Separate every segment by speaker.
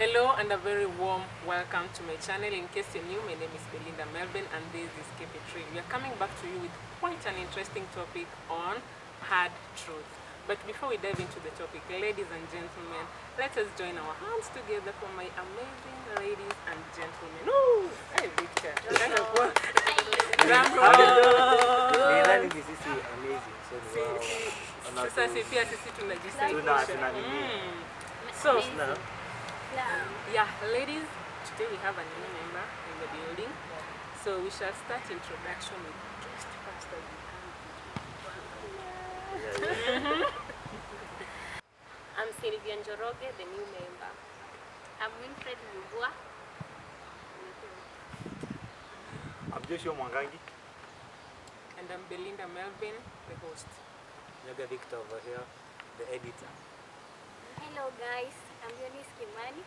Speaker 1: Hello and a very warm welcome to my channel. In case you're new, my name is Belinda Melvin and this is Keep It Real. We are coming back to you with quite an interesting topic on hard truth. But before we dive into the topic, ladies and gentlemen, let us join our hands together for my amazing ladies and gentlemen. Ooh, hey Victor. Drum roll.
Speaker 2: Nadhani ni sisi amazing.
Speaker 1: Sasa pia sisi tunajisaidia.
Speaker 2: Tuna nini?
Speaker 1: So, yeah, ladies, today we have a new member in the building. So we shall start introduction with just first as we can.
Speaker 3: I'm Sylvia Njoroge, the new member. I'm Winfred Mugua.
Speaker 2: I'm Joshua Mwangangi.
Speaker 1: And I'm Belinda Melvin, the host.
Speaker 2: Nyaga Victor over here, the editor.
Speaker 3: Hello guys, I'm Eunice Kimani.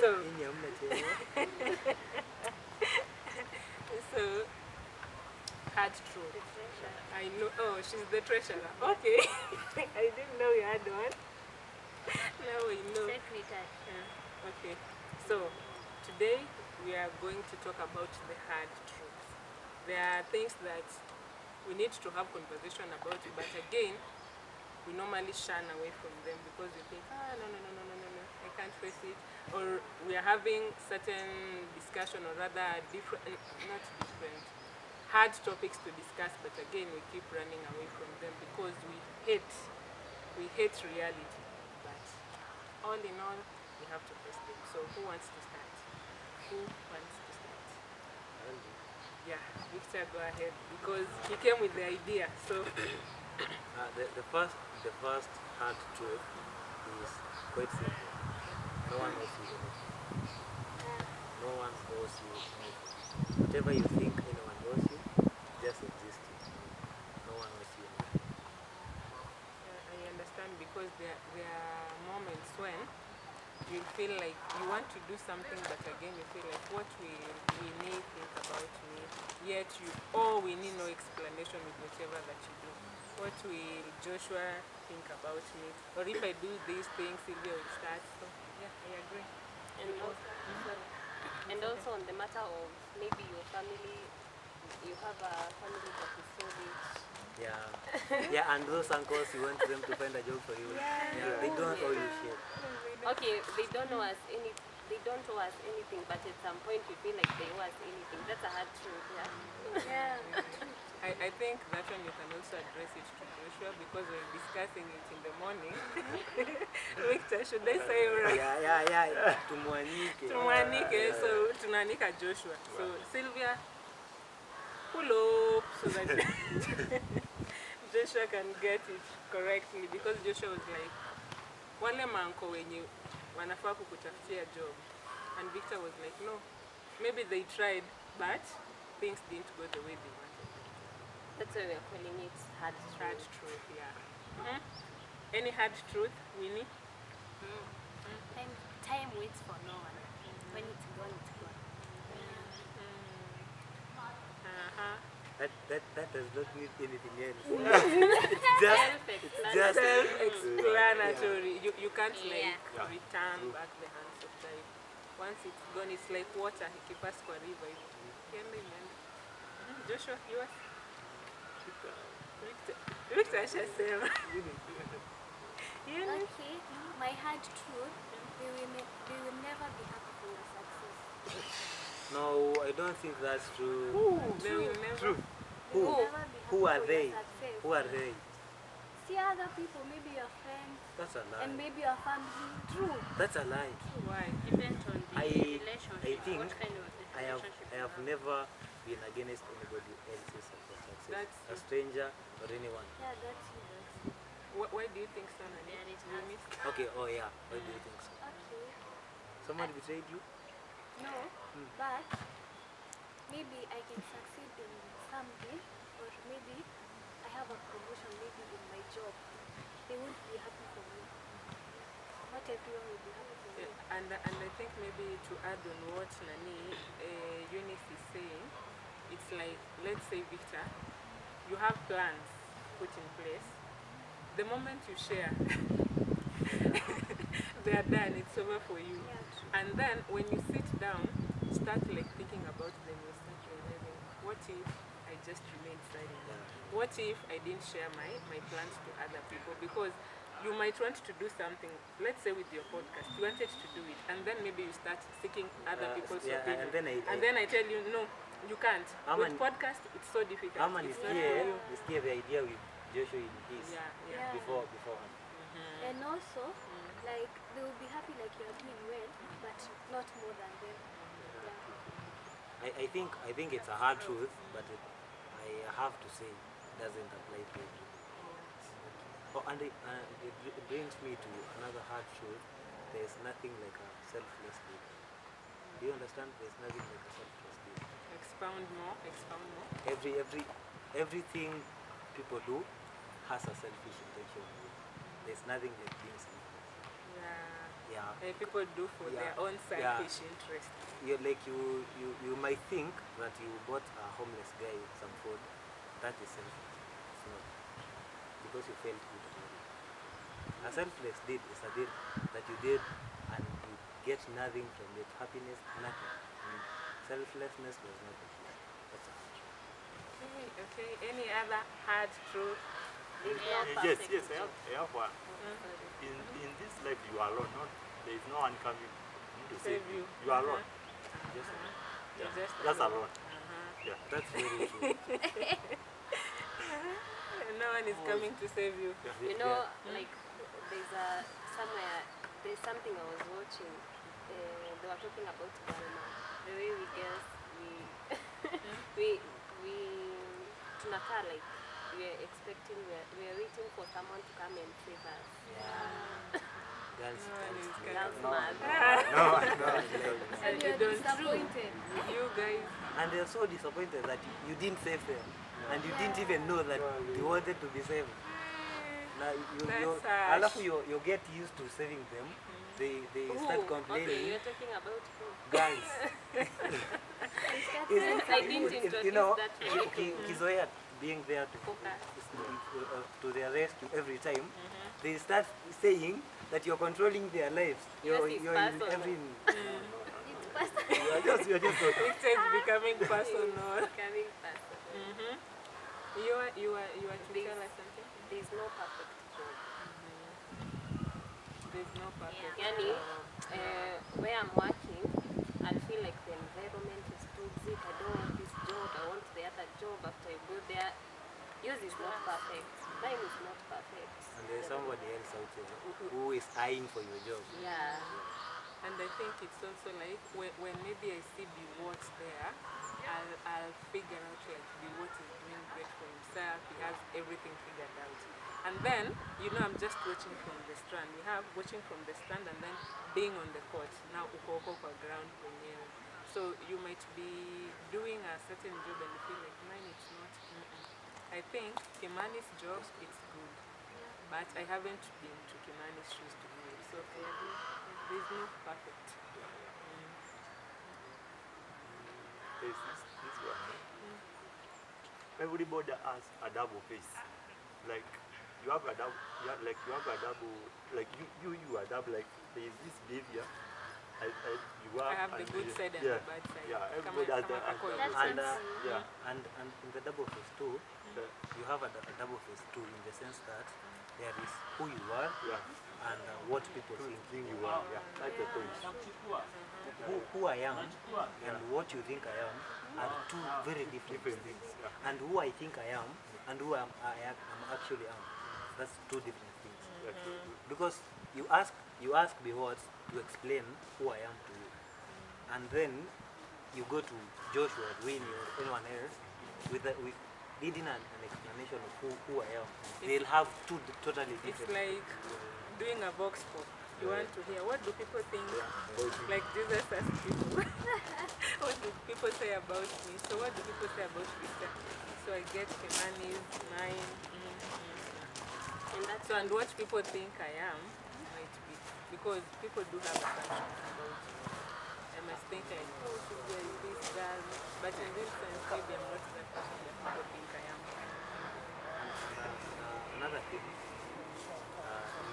Speaker 1: So hard truth. I know. Oh, she's the treasurer. Okay. I didn't know you had one. Now we know.
Speaker 3: Secretary.
Speaker 1: Yeah. Okay. So today we are going to talk about the hard truth. There are things that we need to have conversation about, but again, we normally shun away from them because we think, no, I can't face it. Or we are having certain discussion or rather different, not different, hard topics to discuss, but again, we keep running away from them because we hate reality. But all in all, we have to face them. So who wants to start? Who wants to start? Yeah, Victor, go ahead because he came with the idea. So
Speaker 2: The first hard truth is quite simple. No one owes you anything. No one owes you anything. Whatever you think anyone owes you, just existing. No one owes you anything.
Speaker 1: I understand because there are moments when you feel like you want to do something, but again you feel like what we need think about me, yet we need no explanation with whatever that you do. What will Joshua think about me? Or if I do these things, Sylvia will start. So yeah, I agree.
Speaker 3: And also on the matter of maybe your family, you have a family that is so rich.
Speaker 2: Yeah, and those uncles, you want them to find a job for you. Yeah, they don't owe you shit.
Speaker 3: Okay, they don't owe us anything, but at some point you feel like they owe us anything. That's a hard truth, yeah.
Speaker 1: I think that one you can also address it to Joshua because we're discussing it in the morning. Victor, should I say alright?
Speaker 2: Yeah.
Speaker 1: Tumwanike, so tunanika Joshua. So Sylvia, pull up so that Joshua can get it correctly because Joshua was like, wale manko wenye wanafaa kukutafutia job. And Victor was like, no, maybe they tried, but things didn't go the way they wanted.
Speaker 3: That's why we're calling it hard truth.
Speaker 1: Hard truth, yeah. Any hard truth, Winnie?
Speaker 3: Time waits for no one. When it's gone, it's gone.
Speaker 2: That does not need anything else.
Speaker 3: Self-explanatory.
Speaker 1: Self-explanatory. You can't return
Speaker 2: True.
Speaker 1: back the hands of time. Once it's gone, it's like water. Ikipass kwa river. Ikienda imeenda. Joshua, yours? Victor ashasema.
Speaker 4: Okay, my hard truth, we will never be happy for your success.
Speaker 2: No, I don't think that's true.
Speaker 1: They will never.
Speaker 2: True.
Speaker 4: They will never be happy
Speaker 2: Who are
Speaker 4: for
Speaker 2: they?
Speaker 4: your success.
Speaker 2: Who are they?
Speaker 4: See other people, maybe your friends,
Speaker 2: That's a lie.
Speaker 4: and maybe your family. True.
Speaker 2: That's a lie.
Speaker 1: Why?
Speaker 3: Depends on the relationship.
Speaker 2: I think
Speaker 3: what kind of relationship
Speaker 2: I have never been against anybody else's success.
Speaker 1: That's
Speaker 2: A stranger or anyone.
Speaker 4: Yeah, that's you.
Speaker 1: Why do you think so, Nani?
Speaker 3: There is
Speaker 1: You missed?
Speaker 2: Okay, oh yeah. Why do you think so?
Speaker 4: Okay.
Speaker 2: Someone betrayed you?
Speaker 4: No, but maybe I can succeed in something, or maybe I have a promotion, maybe in my job. They won't be happy for me. Not everyone will be happy for me.
Speaker 1: And I think maybe to add on what Nani Eunice is saying, it's like, let's say Victor, you have plans put in place. The moment you share, they are done. It's over for you.
Speaker 4: Yeah, true.
Speaker 1: And then when you sit down, start like thinking about them. You start realizing, what if I just remained silent?
Speaker 2: Yeah.
Speaker 1: What if I didn't share my plans to other people? Because you might want to do something, let's say with your podcast, you wanted to do it, and then maybe you start seeking other people's
Speaker 2: yeah,
Speaker 1: opinion.
Speaker 2: and then I
Speaker 1: tell you, no, you can't.
Speaker 2: Ama
Speaker 1: With podcast, it's so difficult.
Speaker 2: Ama
Speaker 1: It's not for you.
Speaker 2: nisikie the idea with Joshua in his
Speaker 1: Yeah, yeah.
Speaker 4: Yeah.
Speaker 2: beforehand.
Speaker 4: And also, like, they will be happy like you are doing well, but not more than them. Yeah.
Speaker 2: I think it's a hard truth, but I have to say it doesn't apply to everyone. Oh, and it brings me to another hard truth. There's nothing like a selfless leader. Do you understand? There's nothing like a selfless leader.
Speaker 1: Expound more, expound more.
Speaker 2: Everything people do has a selfish intention. There's nothing like being selfless.
Speaker 1: Yeah.
Speaker 2: Yeah.
Speaker 1: People do for
Speaker 2: Yeah.
Speaker 1: their own
Speaker 2: Yeah.
Speaker 1: selfish interest.
Speaker 2: You might think that you bought a homeless guy some food. That is selfish. It's not. Because you felt good about it. A selfless deed is a deed that you did and you get nothing from it. Happiness, nothing. And selflessness does not exist. That's a hard truth.
Speaker 1: Okay. Any other hard truth?
Speaker 3: There's no
Speaker 5: Yes,
Speaker 3: perfect
Speaker 5: yes, I
Speaker 3: job.
Speaker 5: have one.
Speaker 3: Sorry.
Speaker 5: In this life, you are alone. There is no one coming to
Speaker 1: Save
Speaker 5: save
Speaker 1: you.
Speaker 5: you. You are alone.
Speaker 2: Just
Speaker 1: You're just
Speaker 5: Just
Speaker 1: alone.
Speaker 5: alone. Yeah.
Speaker 2: that's very true.
Speaker 1: No one is coming to save you.
Speaker 3: You know, like there's something I was watching. They were talking about Burma. The way we girls, we tunakaa like we are expecting, we are waiting for someone to come and save us.
Speaker 2: Girls,
Speaker 1: No one is coming.
Speaker 3: That's mad.
Speaker 5: No.
Speaker 1: You
Speaker 4: And you're
Speaker 1: don't-
Speaker 4: disappointed.
Speaker 1: You guys,
Speaker 2: and they're so disappointed that you didn't save them, and you didn't even know that you wanted to be saved. Now
Speaker 1: That's harsh.
Speaker 2: you get used to saving them. They start
Speaker 3: Okay,
Speaker 2: complaining.
Speaker 3: you're talking about who?
Speaker 2: Girls,
Speaker 3: I didn't introduce
Speaker 2: you know,
Speaker 3: that way.
Speaker 2: Kizoya being there
Speaker 3: Focus.
Speaker 2: to their rescue every time. They start saying that you're controlling their lives. You're
Speaker 3: it's
Speaker 2: in
Speaker 3: personal.
Speaker 2: every.
Speaker 5: You're just talking.
Speaker 1: it is becoming personal.
Speaker 3: Coming personal.
Speaker 1: You are to tell us something?
Speaker 3: There's no perfect job.
Speaker 1: There's no perfect.
Speaker 3: Yani, where I'm working, I feel like the environment is toxic. I don't want this job. I want the other job. After I go there, yours is not perfect. Mine is not perfect.
Speaker 2: And there's somebody else out there who is eyeing for your job.
Speaker 3: Yeah.
Speaker 1: And I think it's also like when maybe I see Biwot there, I'll figure out like Biwot is doing great for himself. He has everything figured out. And then, I'm just watching from the strand. We have watching from the strand and then being on the court. Now uko kwa ground wenyewe. So you might be doing a certain job and you feel like mine it's not. I think Kimani's job it's good. But I haven't been to Kimani's shoes to do it. So there's no perfect.
Speaker 5: There's this one. Everybody has a double face. Like you have a double, you have a double. Like you are double. Like there is this behavior. You
Speaker 1: I
Speaker 5: have
Speaker 1: have the
Speaker 5: and
Speaker 1: good
Speaker 5: the-
Speaker 1: side and
Speaker 5: yeah,
Speaker 1: the bad side.
Speaker 5: Yeah,
Speaker 1: Kama-
Speaker 5: everybody has
Speaker 1: kama
Speaker 5: the
Speaker 1: ako
Speaker 5: double
Speaker 4: That's
Speaker 5: face.
Speaker 2: And,
Speaker 4: it.
Speaker 5: Yeah.
Speaker 2: and in the double phase two, you have a double phase two in the sense that there is who you are
Speaker 5: Yeah.
Speaker 2: and what people think.
Speaker 5: Think you are. Yeah. That's the point.
Speaker 2: Who I am and what you think I am are two very different things.
Speaker 5: Yeah.
Speaker 2: And who I think I am and who I actually am, that's two different things.
Speaker 5: That's the point.
Speaker 2: Because you ask Biwot to explain who I am to you, and then you go to Joshua, Winnie, or anyone else with leading an explanation of who I am. They'll have two totally
Speaker 1: It's
Speaker 2: different.
Speaker 1: like doing a vox pop. You want to hear what do people think? Like Jesus asked people, what do people say about me? So what do people say about Victor? So I get Kimani's, mine.
Speaker 3: And that's
Speaker 1: So and what people think I am might be because people do have assumptions about you. I must think like, oh, this girl is this girl, but in this sense, maybe I'm not that person that people think I am.
Speaker 2: Another thing,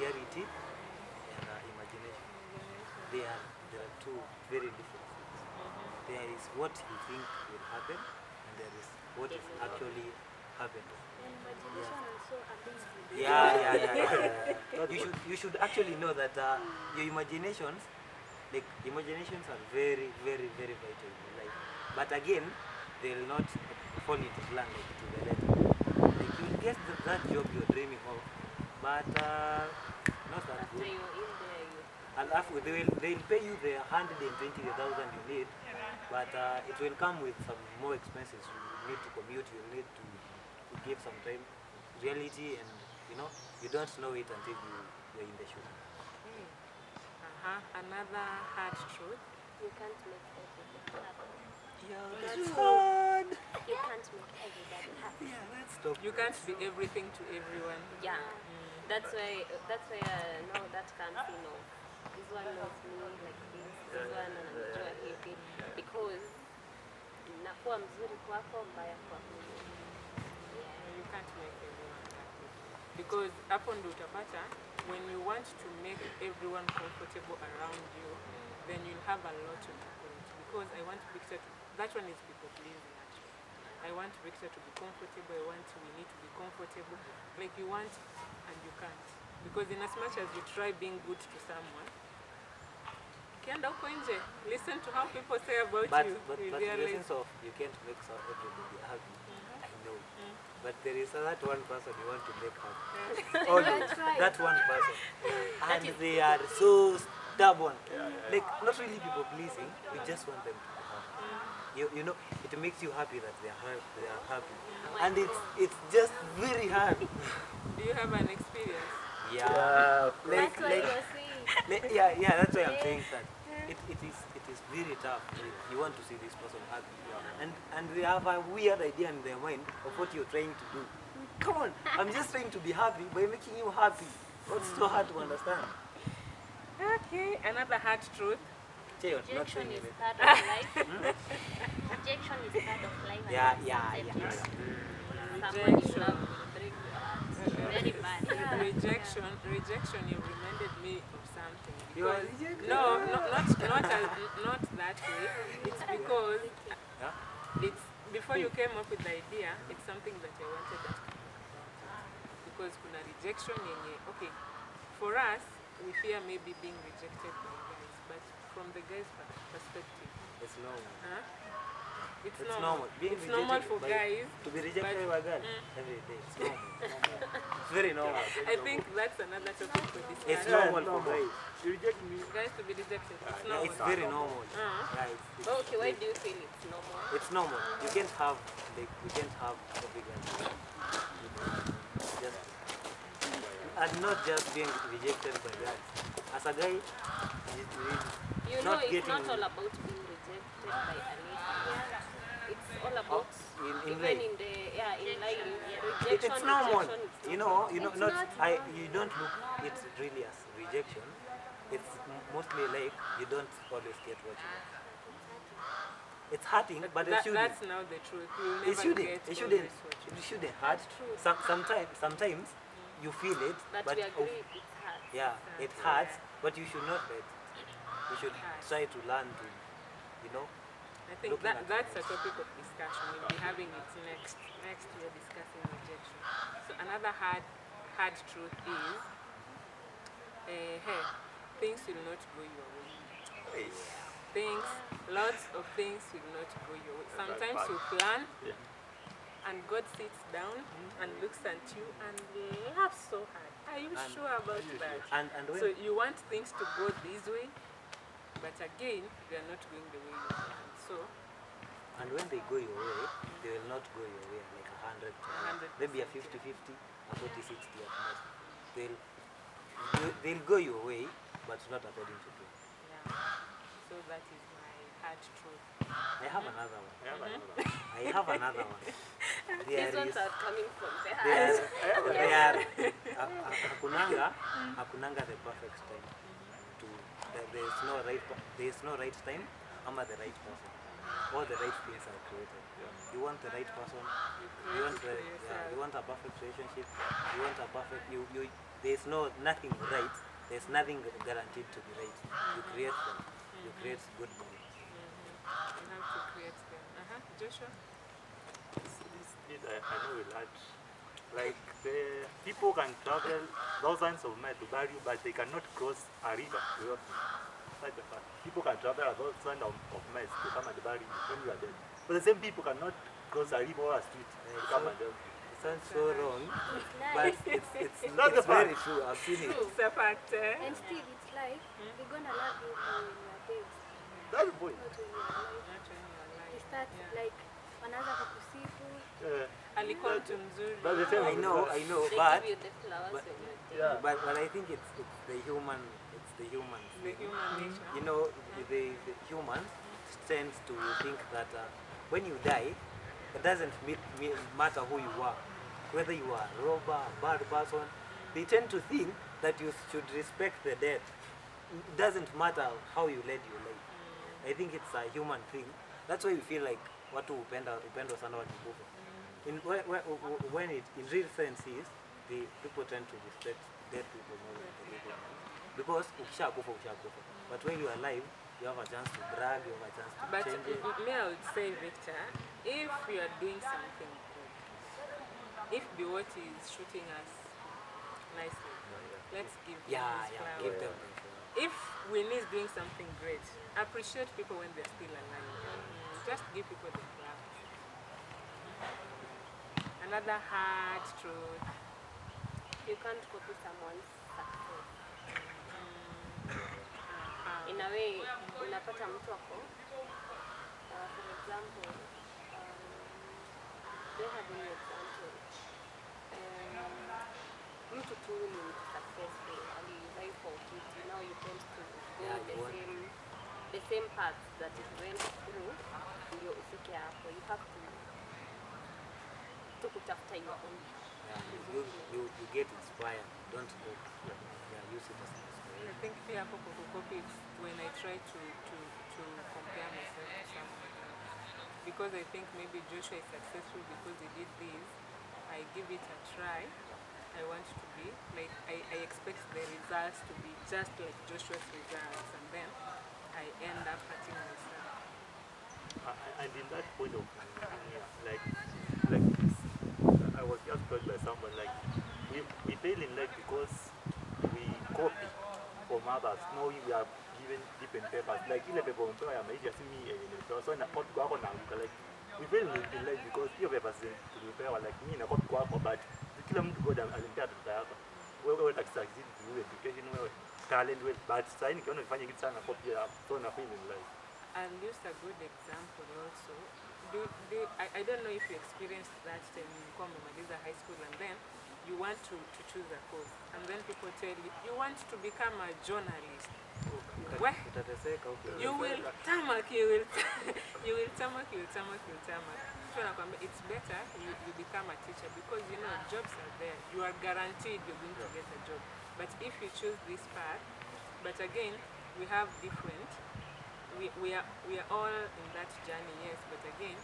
Speaker 2: reality and imagination. there are two very different things. There is what you think will happen, and there is what is actually happening.
Speaker 4: And imagination also ability.
Speaker 2: Yeah. You should actually know that your imaginations, like imaginations, are very, very, very vital in your life. But again, they will not fall into plan like to the letter. Like you'll get that job you're dreaming of, but not that
Speaker 3: After
Speaker 2: good.
Speaker 3: you're in there, you
Speaker 2: And after they'll pay you the 120,000 you need, but it will come with some more expenses. You need to commute, you need to give some time reality, and you don't know it until you're in the shoe.
Speaker 1: Another hard truth.
Speaker 3: you can't make everything happen.
Speaker 2: Yeah, that's hard.
Speaker 3: You can't make everybody happy.
Speaker 2: Yeah, let's stop.
Speaker 1: You can't be everything to everyone.
Speaker 3: Yeah, that's why I know that comes this one knows me like this one ananijua hivi because nakuwa mzuri kwako mbaya kwako.
Speaker 1: You can't make everyone happy. Because hapo ndo utapata, when you want to make everyone comfortable around you, then you'll have a lot to neglect. Because I want Victor to, that one is people pleasing actually. I want Victor to be comfortable, we need to be comfortable. Like you want and you can't. Because in as much as you try being good to someone, ukienda huko nje, listen to how people say about you.
Speaker 2: But
Speaker 1: You
Speaker 2: the
Speaker 1: realize
Speaker 2: sense of you can't make everybody happy, I know. But there is that one person you want to make happy. Always. That one person. And they are so stubborn. Like, not really people pleasing, we just want them to be happy. You know, it makes you happy that they are happy. And it's just very hard.
Speaker 1: do you have an experience?
Speaker 2: Yeah.
Speaker 4: That's what you're saying.
Speaker 2: Yeah, that's why I'm saying that. It is very tough. You want to see this person happy, and they have a weird idea in their mind of what you're trying to do. Come on, I'm just trying to be happy by making you happy. What's so hard to understand?
Speaker 1: Okay, another hard truth.
Speaker 2: Chaos, not
Speaker 3: Rejection
Speaker 2: saying
Speaker 3: is
Speaker 2: it.
Speaker 3: part of life. Rejection is part of life. and
Speaker 2: Yeah.
Speaker 3: acceptance. Someone you love will break your heart. Very bad.
Speaker 1: Rejection, you reminded me of something.
Speaker 2: You are
Speaker 1: Because-
Speaker 2: rejected?
Speaker 1: No, not that way. It's because
Speaker 2: Yeah?
Speaker 1: it's before you came up with the idea, it's something that I wanted us to talk about. Because kuna rejection yenye, okay, for us, we fear maybe being rejected by guys, but from the guys' perspective,
Speaker 2: It's normal.
Speaker 1: huh? It's
Speaker 2: It's
Speaker 1: normal.
Speaker 2: normal. Being
Speaker 1: It's normal
Speaker 2: rejected
Speaker 1: for
Speaker 2: by-
Speaker 1: guys.
Speaker 2: To be rejected by a girl every day. It's normal. It's very normal.
Speaker 1: I think that's another topic for
Speaker 2: It's
Speaker 1: discussion.
Speaker 2: normal for guys.
Speaker 5: You reject me.
Speaker 1: Guys to be rejected. It's
Speaker 2: Yeah,
Speaker 1: normal.
Speaker 2: it's very normal.
Speaker 1: Uh-huh.
Speaker 2: Yeah,
Speaker 3: Okay, why do you feel it's normal?
Speaker 2: It's normal. You can't have every girl. Just and not just being rejected by guys. As a guy,
Speaker 3: You know,
Speaker 2: not
Speaker 3: it's
Speaker 2: getting
Speaker 3: not all about being rejected by a lady. It's all about
Speaker 2: in
Speaker 3: even
Speaker 2: life.
Speaker 3: in the in life.
Speaker 2: It's normal.
Speaker 3: Rejection is
Speaker 2: You
Speaker 3: normal.
Speaker 2: know,
Speaker 4: It's
Speaker 2: not
Speaker 4: not
Speaker 2: you don't look it really as rejection. It's mostly like you don't always get what you want. It's hurting, but it shouldn't.
Speaker 1: That's now the truth. You'll never
Speaker 2: It shouldn't.
Speaker 1: get
Speaker 2: It shouldn't.
Speaker 1: always what you
Speaker 2: It shouldn't hurt. Sometimes you feel it,
Speaker 3: But we agree it's hard.
Speaker 2: yeah, it hurts. But you should not let. You should try to learn to,
Speaker 1: I think
Speaker 2: looking at
Speaker 1: that's a topic of discussion. We'll be having it next. Next we're discussing rejection. So another hard truth is, hey, things will not go your way. Lots of things will not go your way. Sometimes you plan, and God sits down and looks at you and laughs so hard. Are you
Speaker 2: And-
Speaker 1: sure about that?
Speaker 2: and when
Speaker 1: So you want things to go this way, but again, they are not going the way you planned. So
Speaker 2: and when they go your way, they will not go your way like 100%.
Speaker 1: 100%,
Speaker 2: Maybe a 50-50, a 40-60 at most. They'll go your way, but not according to plan.
Speaker 1: yeah. So that is my hard truth.
Speaker 2: I have another one.
Speaker 5: Yeah,
Speaker 2: I have another one.
Speaker 3: These ones are coming from the
Speaker 2: There
Speaker 3: heart.
Speaker 2: hakunanga the perfect time to there is no right time ama the right person. All the right things are created. You want the right person, you want a perfect relationship, you want a perfect there is nothing right there's nothing guaranteed to be right. You create them. You create good bonds.
Speaker 1: You have to create them. Joshua?
Speaker 5: I know a lot. Like the people can travel thousands of miles to bury you, but they cannot cross a river to help you. That's the fact. People can travel a thousand of miles to come and bury you when you are dead. But the same people cannot cross a river or a street to come and help you.
Speaker 2: It sounds so wrong,
Speaker 4: It's
Speaker 2: but
Speaker 4: like,
Speaker 2: it's
Speaker 5: Not the
Speaker 2: very
Speaker 5: fact.
Speaker 2: true. I've seen it.
Speaker 1: It's a fact.
Speaker 4: and still it's like, they're gonna love you when you're dead,
Speaker 5: That's the point.
Speaker 4: not when you're alive.
Speaker 1: Not when you're
Speaker 4: They
Speaker 1: alive.
Speaker 4: start
Speaker 1: Yeah.
Speaker 4: like, wanaanza kukusifu.
Speaker 1: Alikuwa mtu mzuri.
Speaker 5: That's the same.
Speaker 2: I know,
Speaker 3: They
Speaker 2: but
Speaker 3: give you the flowers
Speaker 2: but-
Speaker 3: when you're dead.
Speaker 5: Yeah.
Speaker 2: but I think it's the human
Speaker 1: The
Speaker 2: thing.
Speaker 1: human nature.
Speaker 2: You know, the humans tends to think that when you die, it doesn't matter who you are, whether you are a robber, a bad person. They tend to think that you should respect the dead. It doesn't matter how you led your life. I think it's a human thing. That's why we feel like watu upendo sana wakikufa. When it in real sense is the people tend to respect dead people more than the living. Because ukishakufa. But when you are alive, you have a chance to brag, you have a chance to
Speaker 1: But
Speaker 2: change it.
Speaker 1: me, I would say, Victor, if you are doing something good, if Biwott is shooting us nicely, let's give them
Speaker 2: Yeah,
Speaker 1: these
Speaker 2: yeah,
Speaker 1: flowers.
Speaker 2: give them.
Speaker 1: If Winnie is doing something great, appreciate people when they're still alive. Just give people the flowers. Another hard truth.
Speaker 3: You can't copy someone's success. In a way, unapata mtu ako, for example, do you have any example? Mtu tu ni successful, aliwahi for kitu, now you tend to go
Speaker 2: Yeah, you want-
Speaker 3: the same path that it went through, ndio ufike hapo. You have to kutafuta your own.
Speaker 2: Yeah, you get inspired. Don't look. Yeah, use it as an
Speaker 1: I
Speaker 2: inspiration.
Speaker 1: think pia hapo kukopi it's when I try to compare myself to someone else. Because I think maybe Joshua is successful because he did this, I give it a try. I want to be like I expect the results to be just like Joshua's results, and then I end up hurting myself.
Speaker 5: And in that point of view, like I was just told by someone, like we fail in life because we copy from others. Now we are given different papers. Like ile paper umepewa ya maisha si mimi nimepewa. So na copy kwako na like we fail in life because hiyo papers tulipewa like mimi na copy kwako, but kila mtu God alimpea data yako. Wewe utakusucceed through education, wewe talent, wewe but sasa nikiona nifanye kitu sana copy ya so na fail in life.
Speaker 1: And used a good example also. I don't know if you experienced that time you come umemaliza high school and then you want to choose a course and then people tell you want to become a journalist. Where?
Speaker 2: Utateseka huko.
Speaker 1: You will tamak. So nakwambia, it's better you become a teacher because you know jobs are there. You are guaranteed you're going to get a job. But if you choose this path, but again we have different. We are all in that journey, yes. But again,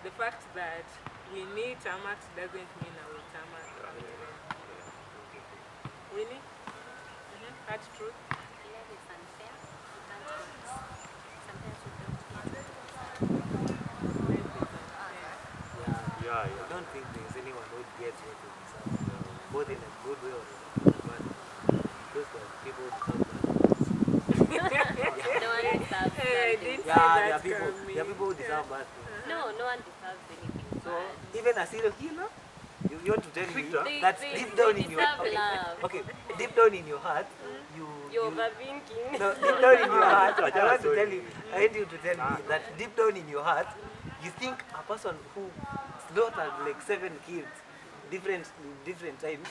Speaker 1: the fact that we need tarmac doesn't mean I will tarmac. Really? Hard truth.
Speaker 4: Life is unfair. You can't get. Sometimes you don't get.
Speaker 1: Life is unfair.
Speaker 2: Yeah.
Speaker 5: Yeah.
Speaker 2: I don't think there's anyone who gets what they deserve, both in a good way or in a bad way. Because there are people who deserve bad things.
Speaker 3: No one deserves
Speaker 1: Hey,
Speaker 3: something.
Speaker 1: didn't
Speaker 2: Yeah,
Speaker 1: say
Speaker 2: there
Speaker 1: that
Speaker 2: are people
Speaker 1: from me.
Speaker 2: who deserve bad things.
Speaker 3: No one deserves anything.
Speaker 2: So
Speaker 3: bad.
Speaker 2: even a serial killer, you want to tell me
Speaker 5: Victor?
Speaker 2: that
Speaker 3: They
Speaker 2: deep down in your
Speaker 3: deserve love.
Speaker 2: okay, deep down in your heart,
Speaker 3: You're overthinking.
Speaker 2: no, deep down in your heart, I
Speaker 5: Sorry.
Speaker 2: want to tell you, I want you to tell me that deep down in your heart, you think a person who slaughtered like 7 kids, different times,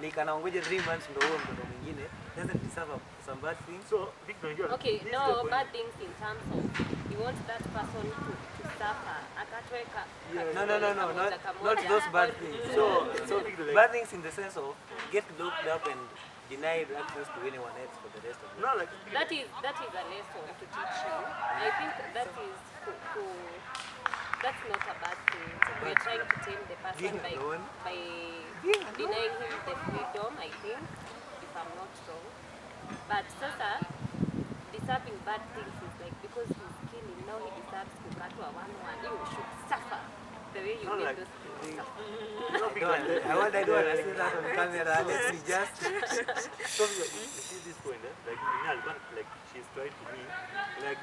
Speaker 2: like anaongoja 3 months ndo huo mtoto mwingine, doesn't deserve some bad things.
Speaker 5: So Victor,
Speaker 3: Okay,
Speaker 5: this is the
Speaker 3: no
Speaker 5: point.
Speaker 3: bad things in terms of you want that person to suffer. Akatweka.
Speaker 2: No, not those bad things.
Speaker 5: So Victor, like,
Speaker 2: Bad things in the sense of get locked up and denied access to anyone else for the rest of the
Speaker 5: no, like
Speaker 3: That is a lesson to teach you. I think that's not a bad thing. We're trying to tame the person
Speaker 2: Being
Speaker 3: by
Speaker 2: alone.
Speaker 3: by
Speaker 2: Being alone.
Speaker 3: denying him the freedom, I think, if I'm not wrong. But sasa deserving bad things is like because he's killing now he deserves kukatwa one. You should suffer the way you
Speaker 5: Not
Speaker 3: made
Speaker 5: like
Speaker 3: those people
Speaker 5: the-
Speaker 3: suffer.
Speaker 2: I don't want to say that on camera. Let's just.
Speaker 5: So you see this point, like like she's trying to be like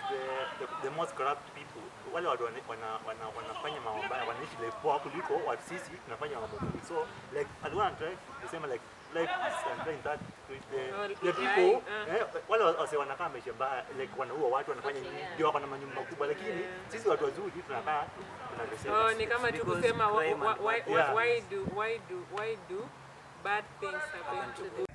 Speaker 5: the most corrupt people. Wale watu wanafanya mambo mabaya wanaishi like poa kuliko watu sisi tunafanya mambo mazuri. So like I don't want to try to say like I'm trying that the people wale wase wanakaa maisha mbaya like wanaua watu wanafanya nini ndio wako na manyumba makubwa lakini sisi watu wazuri tunakaa tunateseka.
Speaker 1: Oh, ni kama tu kusema
Speaker 5: Yeah.
Speaker 1: why do bad things happen to good?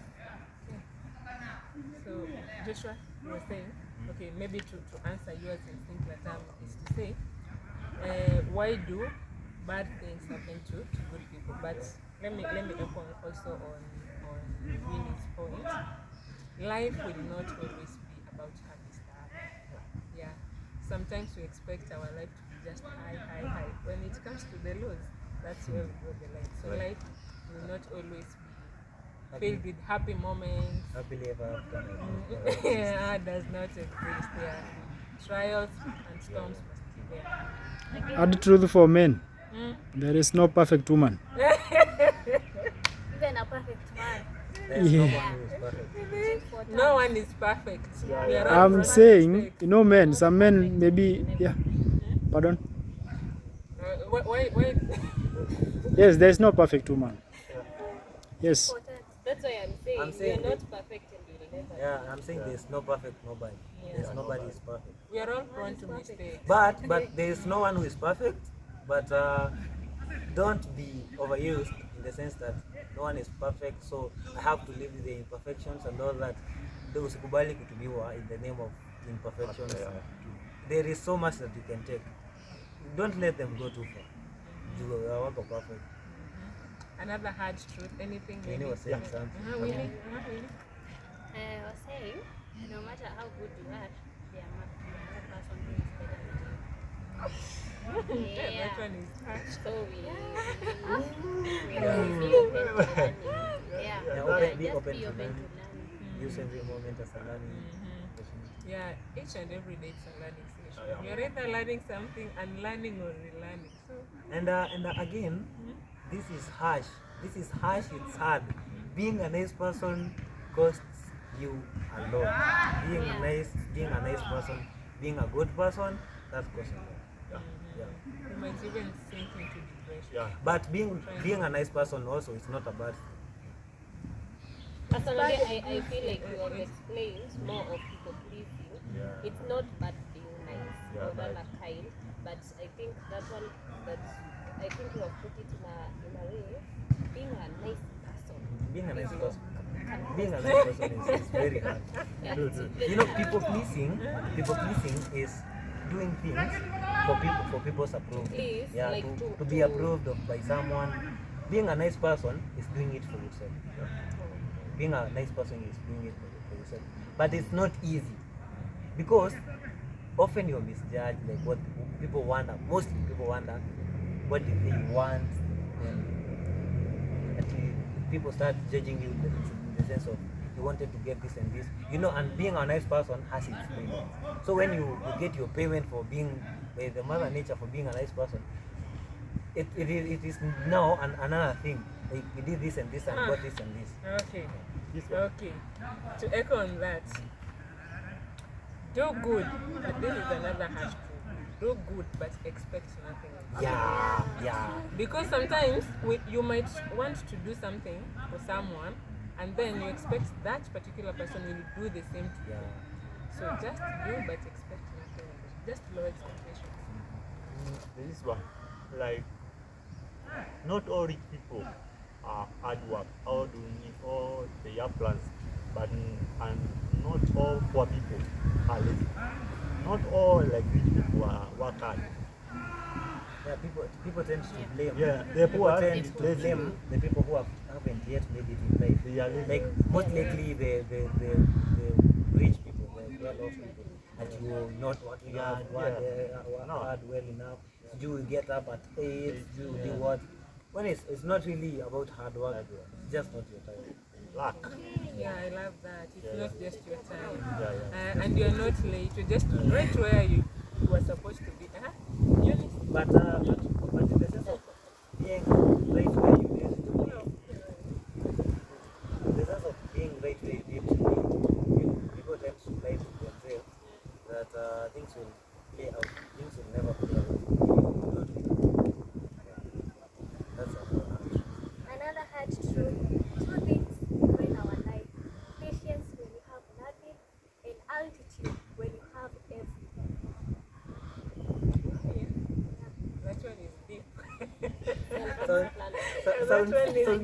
Speaker 1: So Joshua, you were saying, okay, maybe to answer yours in simpler terms is to say, why do bad things happen to good people? But let me echo also on Winnie's point. Life will not always be about happy stuff. Yeah. Sometimes we expect our life to be just high. When it comes to the lows, that's where we draw the line. So life will not always be filled with happy moments.
Speaker 2: Happily ever after.
Speaker 1: Yeah, does not exist. Yeah. Trials and storms must be there.
Speaker 6: Hard truth for men. There is no perfect woman.
Speaker 4: Even a perfect man.
Speaker 2: There's
Speaker 6: Yeah.
Speaker 2: no one who is perfect.
Speaker 1: No one is perfect. We are all
Speaker 6: I'm
Speaker 1: prone to
Speaker 6: saying,
Speaker 1: mistakes.
Speaker 6: you know, men, some men maybe, yeah. Pardon?
Speaker 1: Why?
Speaker 6: Yes, there is no perfect woman. Yes.
Speaker 3: That's why I'm saying
Speaker 2: saying
Speaker 3: you're not perfect and you'll never.
Speaker 2: Yeah, I'm saying there's no perfect nobody. There's nobody is perfect.
Speaker 1: We are all prone to mistakes.
Speaker 2: But there is no one who is perfect. But don't be overused in the sense that no one is perfect. So I have to live with the imperfections and all that. Ndio usikubali kutumiwa in the name of imperfections. There is so much that you can take. Don't let them go too far. You are wako perfect.
Speaker 1: Another hard truth. Anything?
Speaker 2: Winnie
Speaker 1: Maybe?
Speaker 2: was saying something.
Speaker 1: Winnie?
Speaker 4: I was saying, no matter how good you are, there must be another person who is better than you.
Speaker 1: That one is harsh.
Speaker 3: So we
Speaker 4: Be open to learning. Yeah,
Speaker 2: Yeah,
Speaker 4: yeah,
Speaker 2: be
Speaker 4: just
Speaker 2: open
Speaker 4: be
Speaker 2: to
Speaker 4: open
Speaker 2: learning.
Speaker 4: to learning.
Speaker 2: Use every moment as a learning opportunity.
Speaker 1: Yeah, each and every day it's a learning session. You're either learning something, unlearning or relearning. So
Speaker 2: And again, this is harsh. This is harsh. It's hard. Being a nice person costs you a lot. Being a nice person, being a good person, that costs a lot. Yeah.
Speaker 1: you might even sink into depression.
Speaker 5: Yeah.
Speaker 2: But being a nice person also is not a bad.
Speaker 3: personally I feel like you have explained more of people pleasing. It's not bad being nice or rather kind, but I think that one that I think you have put it in a way being a nice person.
Speaker 2: Being a nice person. Being a nice person is very hard.
Speaker 3: Yeah, it's very
Speaker 2: You know, people pleasing is doing things for people's approval.
Speaker 3: please,
Speaker 2: Yeah,
Speaker 3: like
Speaker 2: to be approved of by someone. Being a nice person is doing it for yourself. Being a nice person is doing it for yourself. But it's not easy because often you're misjudged. Like what people wonder, mostly people wonder, what do they want? And people start judging you in the sense of you wanted to get this and this, you know. And being a nice person has its payment. So when you get your payment for being by the mother nature for being a nice person, it is now another thing. Like we did this and this and got this and this.
Speaker 1: Okay. Okay. To echo on that, do good, but this is another harsh truth. Do good, but expect nothing else.
Speaker 2: Yeah.
Speaker 1: Because sometimes you might want to do something for someone, and then you expect that particular person will do the same to you.
Speaker 2: Yeah.
Speaker 1: So just do, but expect nothing else. Just low expectations.
Speaker 5: There is one, like, not all rich people are hard work, all they have plans, but and not all poor people are lazy. Not all like rich people are work hard.
Speaker 2: Yeah, people tend to blame.
Speaker 5: Yeah, the
Speaker 2: People
Speaker 5: poor
Speaker 2: tend to
Speaker 5: lazy.
Speaker 2: blame the people who haven't yet made it in life.
Speaker 5: They are lazy.
Speaker 2: Like most likely the rich people, the well-off people, that you are not working hard, work hard well enough. You will get up at 8, you do what? When it's not really about hard work, it's just not your time.
Speaker 5: luck.
Speaker 1: Yeah, I love that. It's
Speaker 5: Yeah,
Speaker 1: not just your time.
Speaker 5: Yeah.
Speaker 1: And you're not late. You're just right where you were supposed to be. Eunice?
Speaker 2: But in the sense of being right where you need to be, in the sense of being right where you need to be, people tend to lie to themselves that things will play out, things will never play out. That's another hard truth.
Speaker 4: Another hard truth. Two things define our life. Patience when you have nothing, and altitude when you have everything.
Speaker 1: That one is deep.
Speaker 2: Sounds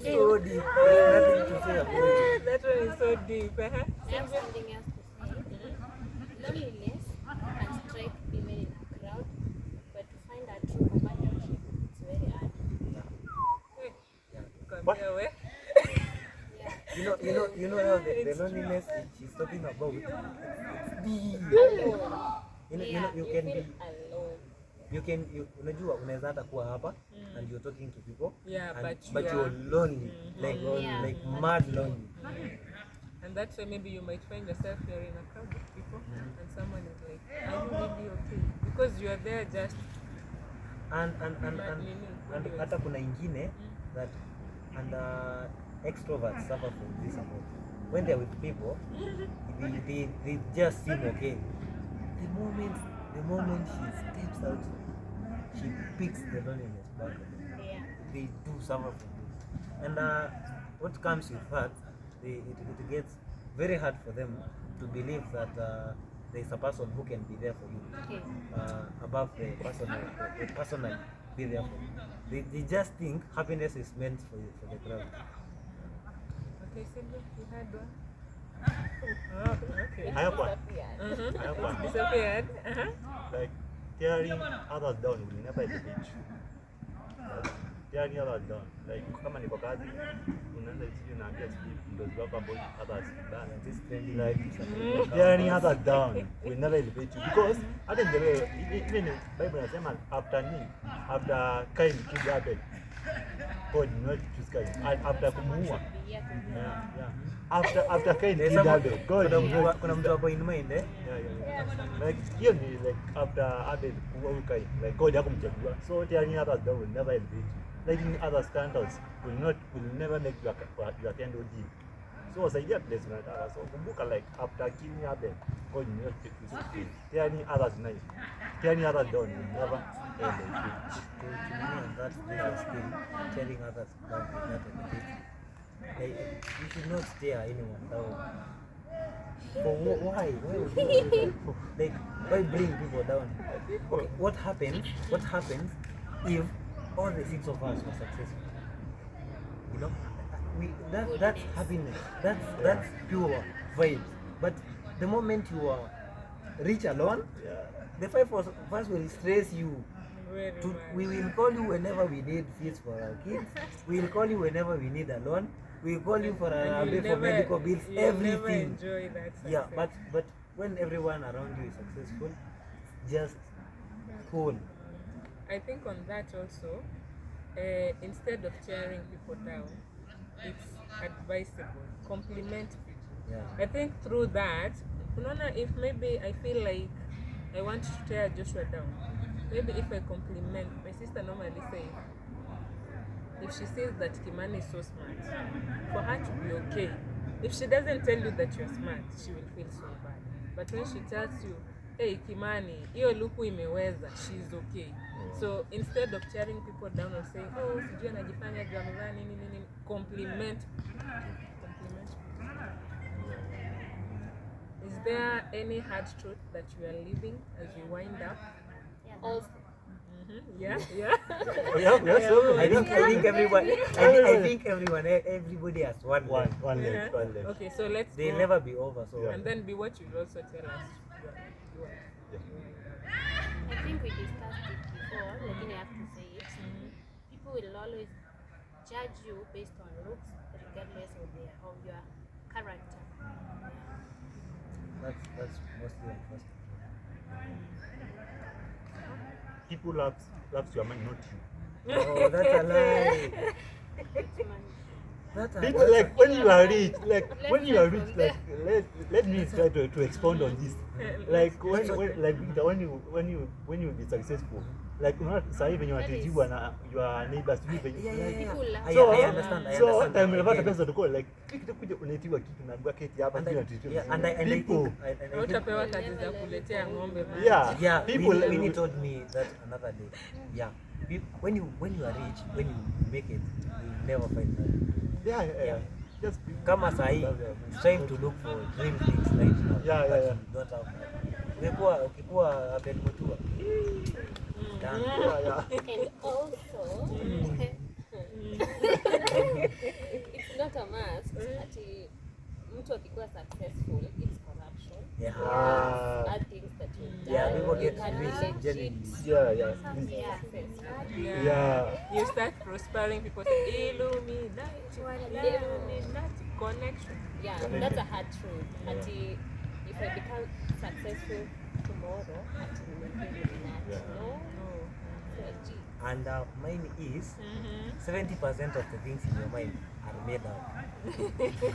Speaker 2: so deep. There's nothing to say about it.
Speaker 1: That one is so deep.
Speaker 3: I have something else to say. Loneliness can strike women in a crowd, but to find a true companionship, it's very hard.
Speaker 1: Compare where?
Speaker 3: Yeah.
Speaker 2: You know how the loneliness she's talking about. It's deep. You can
Speaker 3: feel
Speaker 2: be.
Speaker 3: alone.
Speaker 2: Unajua unaweza hata kuwa hapa and you're talking to people
Speaker 1: Yeah,
Speaker 2: and,
Speaker 1: but
Speaker 2: you're lonely,
Speaker 3: Yeah.
Speaker 2: like mad lonely.
Speaker 1: And that's why maybe you might find yourself you're in a crowd of people and someone is like, are you really okay? Because you are there just
Speaker 2: And hata kuna ingine that and extroverts suffer from this about. When they're with people, they just seem okay. The moment she steps out, she picks the loneliness back.
Speaker 3: Yeah.
Speaker 2: They do suffer from this. And what comes with that, it gets very hard for them to believe that there's a person who can be there for you
Speaker 3: Okay.
Speaker 2: above the personal be there for you. They just think happiness is meant for the crowd.
Speaker 1: okay, Sylvia, you had one? Oh, okay.
Speaker 5: I have one.
Speaker 1: Uh-huh.
Speaker 5: I have one.
Speaker 1: Disappeared. Uh-huh.
Speaker 5: Like tearing others down will never elevate you. Like, tearing others down. Like kama niko kazi, unaanza sijui unaambia sijui mdozi wako about others done.
Speaker 2: This trending
Speaker 5: Like tearing others down will never elevate you because I think the way even in Bible inasema after Cain killed Abel, God did not choose Cain. And after kumuua, after Cain
Speaker 2: There's
Speaker 5: killed
Speaker 2: someone-
Speaker 5: Abel, God did not
Speaker 2: kuna mtu hapo in mind eh?
Speaker 5: Yeah. Like hiyo ni like after Abel kuua Cain, like God hakumchagua. So tearing others down will never elevate you. Letting others standards will never make your candle dim. So wasaidia place unataka. So kumbuka like after killing Abel, God did not choose Cain. Tearing others nice. Tearing others down will never elevate you.
Speaker 2: To me, and that's the still telling others down is not education. Like, you should not stare anyone down. For why? Why would you do that? Like, why bring people down? Okay, what happens if all the 6 of us were successful? You know, that's happiness. That's pure vibes. But the moment you are rich alone, the 5 of us will stress you.
Speaker 1: Very much.
Speaker 2: We will call you whenever we need fees for our kids. We will call you whenever we need a loan. We will call you for a
Speaker 1: And
Speaker 2: bill for medical bills,
Speaker 1: you'll never
Speaker 2: everything.
Speaker 1: enjoy that
Speaker 2: Yeah,
Speaker 1: success.
Speaker 2: but when everyone around you is successful, just cool.
Speaker 1: I think on that also, instead of tearing people down, it's advisable. Compliment people.
Speaker 2: Yeah.
Speaker 1: I think through that, unaona, if maybe I feel like I want to tear Joshua down, maybe if I compliment, my sister normally says, if she says that Kimani is so smart, for her to be okay. If she doesn't tell you that you're smart, she will feel so bad. But when she tells you, hey Kimani, hiyo luku imeweza, she's okay. So instead of tearing people down or saying, oh, sijui anajifanya juu amevaa nini nini, compliment. Is there any hard truth that you are living as you wind up?
Speaker 3: Also,
Speaker 1: Yeah.
Speaker 2: Everybody has one left.
Speaker 5: One left.
Speaker 1: Okay, so let's
Speaker 2: They'll
Speaker 1: go.
Speaker 2: never be over. So
Speaker 1: And then be what you will also tell us.
Speaker 3: I think we discussed it before, lakini I have to say it. People will always judge you based on looks, regardless of your character.
Speaker 2: that's mostly unfortunate.
Speaker 5: People loves your mind, not you.
Speaker 2: Oh, that's a lie.
Speaker 3: It's man-
Speaker 5: People, like when you are rich, let me try to expound on this. Like when Victor, when you be successful, like not say when you are treated your neighbors,
Speaker 2: I understand.
Speaker 5: so time unapata pesa tuko like kuja unatiwa kitu na ngwa keti hapa ndio treated.
Speaker 2: And I think
Speaker 1: Utapewa kazi za kuletea ng'ombe maji.
Speaker 2: yeah,
Speaker 5: People-
Speaker 2: Winnie told me that another day. Yeah, when you are rich, when you make it, you never find that.
Speaker 5: Yeah. Just
Speaker 2: Kama sahi, strive to look for dream things right now.
Speaker 5: Yeah.
Speaker 2: But you don't have that. Ukikuwa Abel Mutua. Done.
Speaker 5: Yeah.
Speaker 3: And also, it's not a must ati mtu akikuwa successful, it's corruption.
Speaker 2: Yeah.
Speaker 3: Bad things that you've done.
Speaker 2: Yeah, people
Speaker 3: you
Speaker 2: get
Speaker 3: can be
Speaker 2: rich
Speaker 3: legit
Speaker 2: genuinely.
Speaker 3: successful.
Speaker 5: Yeah.
Speaker 1: You start prospering, people say Illuminati, connection.
Speaker 3: Yeah, that's a hard truth. Ati, if I become successful tomorrow, ati Illuminati. No. So, gee.
Speaker 2: And mine is 70% of the things in your mind are made up.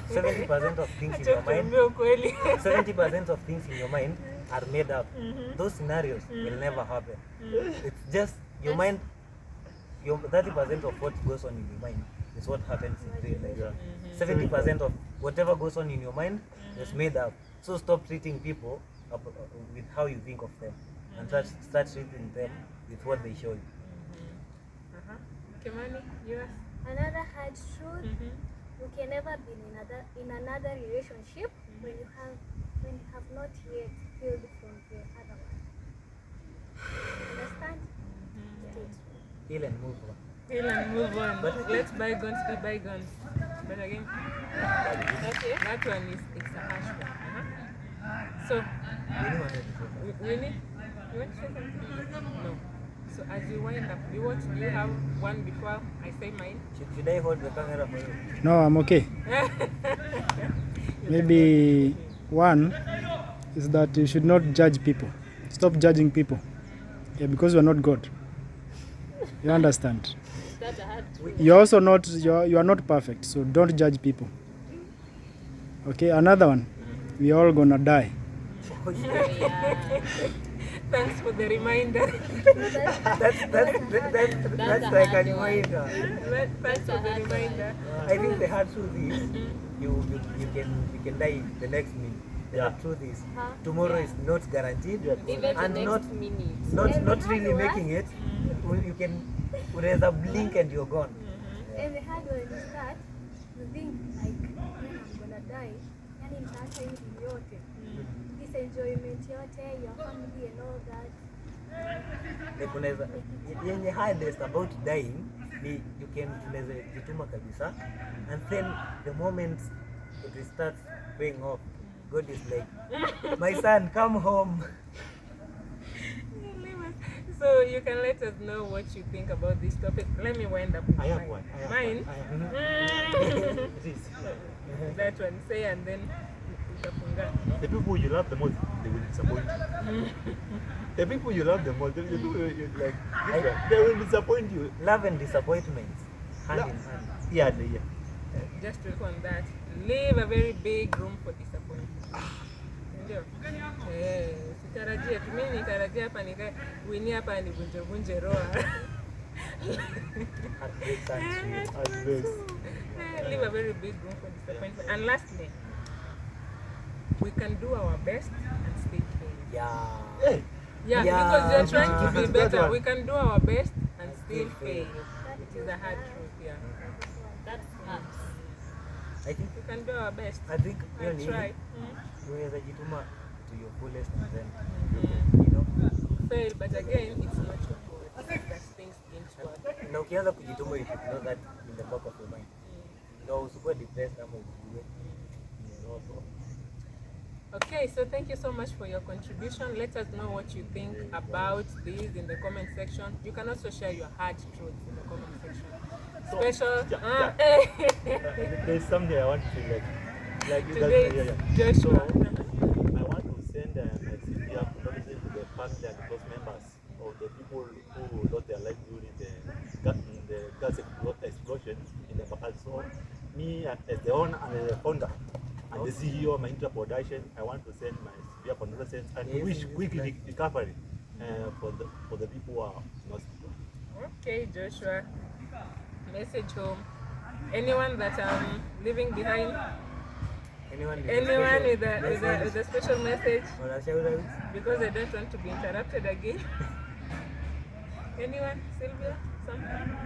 Speaker 2: 70% of things in your mind.
Speaker 1: Tuambie ukweli.
Speaker 2: 70% of things in your mind are made up. Those scenarios will never happen. It's just your mind. Your 30% of what goes on in your mind is what happens in real life. 70% of whatever goes on in your mind is made up. So stop treating people with how you think of them, and start treating them with what they show you.
Speaker 1: Kimani, yours?
Speaker 4: Another hard truth, you can never be in another relationship when you have not yet healed from the other one. Understand?
Speaker 2: Heal and move on.
Speaker 1: Heal and move on.
Speaker 2: But-
Speaker 1: Let bygones be bygones. But again, okay, that one is it's a harsh one. So,
Speaker 2: Really wanted to say that.
Speaker 1: Winnie, you want to say something? No. So as you wind up, do you have one before I say mine?
Speaker 2: Should I hold the camera for you?
Speaker 6: No, I'm okay. Maybe one is that you should not judge people. Stop judging people. Yeah, because you are not God. You understand?
Speaker 3: That's a hard truth.
Speaker 6: You're also not you are not perfect, so don't judge people. Okay, another one. We are all gonna die.
Speaker 3: Yeah.
Speaker 1: Thanks for the reminder.
Speaker 2: That's like a reminder.
Speaker 1: Thanks for the reminder.
Speaker 2: I think the hard truth is you can die the next minute. The truth is tomorrow is not guaranteed,
Speaker 3: Even the
Speaker 2: and
Speaker 3: next minute.
Speaker 2: not really making it. You can rather blink and you're gone.
Speaker 4: And the hard one is that you think like when I'm gonna die, yani nitaacha hivi yote. This enjoyment yote, your family and all that.
Speaker 2: Like unaweza yenye hardest about dying ni you can unaweza jituma kabisa, and then the moment it starts paying off, God is like, my son, come home.
Speaker 1: So you can let us know what you think about this topic. Let me wind up with
Speaker 5: I have
Speaker 1: mine.
Speaker 5: one.
Speaker 1: Mine?
Speaker 5: Please.
Speaker 1: That one. Say and then utafunga.
Speaker 5: The people you love the most, they will disappoint you. The people you love the most, they will disappoint you.
Speaker 2: Love and disappointment, hand in hand.
Speaker 5: Yeah.
Speaker 1: Just to on that, leave a very big room for disappointment. Ndio. Sitarajia tu mimi nitarajia hapa nikae Winnie hapa nivunje roho.
Speaker 2: Heartbreaks and sweet.
Speaker 5: Advice.
Speaker 1: Leave a very big room for disappointment. And lastly, we can do our best and still fail.
Speaker 2: Yeah.
Speaker 5: Hey.
Speaker 1: Yeah,
Speaker 2: Yeah.
Speaker 1: because you're trying to be
Speaker 5: That
Speaker 1: better.
Speaker 5: one.
Speaker 1: We can do our best and still
Speaker 2: Still
Speaker 1: fail.
Speaker 2: fail.
Speaker 1: It is a hard truth, yeah.
Speaker 3: That's ups.
Speaker 2: I think
Speaker 1: We can do our best.
Speaker 2: hiyo
Speaker 1: I'll
Speaker 2: ni
Speaker 1: try.
Speaker 2: unaweza jituma to your fullest and then
Speaker 1: Mm.
Speaker 2: you know,
Speaker 1: Fail, but again, it's not your fault. That things didn't work.
Speaker 2: na ukianza kujituma you should know that in the back of your mind. No, usikuwe depressed ama ujue.
Speaker 1: Okay, so thank you so much for your contribution. Let us know what you think about this in the comment section. You can also share your hard truths in the comment section.
Speaker 5: So,
Speaker 1: Special.
Speaker 5: There's something I want to say, like
Speaker 1: Today, Joshua.
Speaker 5: I want to send a sincere condolences to the family and close members of the people who lost their life during the gas explosion in the Bahal. So, me CEO, my Intra Production. I want to send my severe condolences and wish quick recovery for the people who are in hospital.
Speaker 1: Okay, Joshua. Message home. Anyone that I'm leaving behind?
Speaker 2: Anyone
Speaker 1: with a special message?
Speaker 2: or a shout out?
Speaker 1: Because I don't want to be interrupted again. Anyone? Sylvia? Something?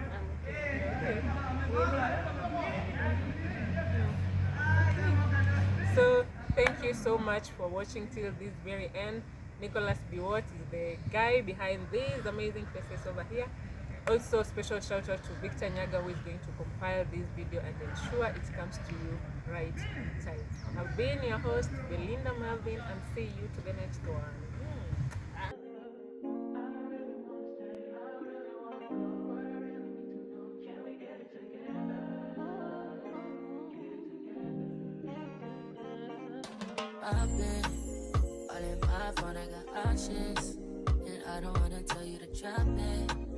Speaker 1: Okay. So thank you so much for watching till this very end. Nicholas Biwott is the guy behind these amazing faces over here. Also, special shout out to Victor Nyaga, who is going to compile this video and ensure it comes to you right in time. I've been your host, Belinda Melvin, and see you to the next one.
Speaker 7: I've been all in my phone, I got options, and I don't wanna tell you to drop it.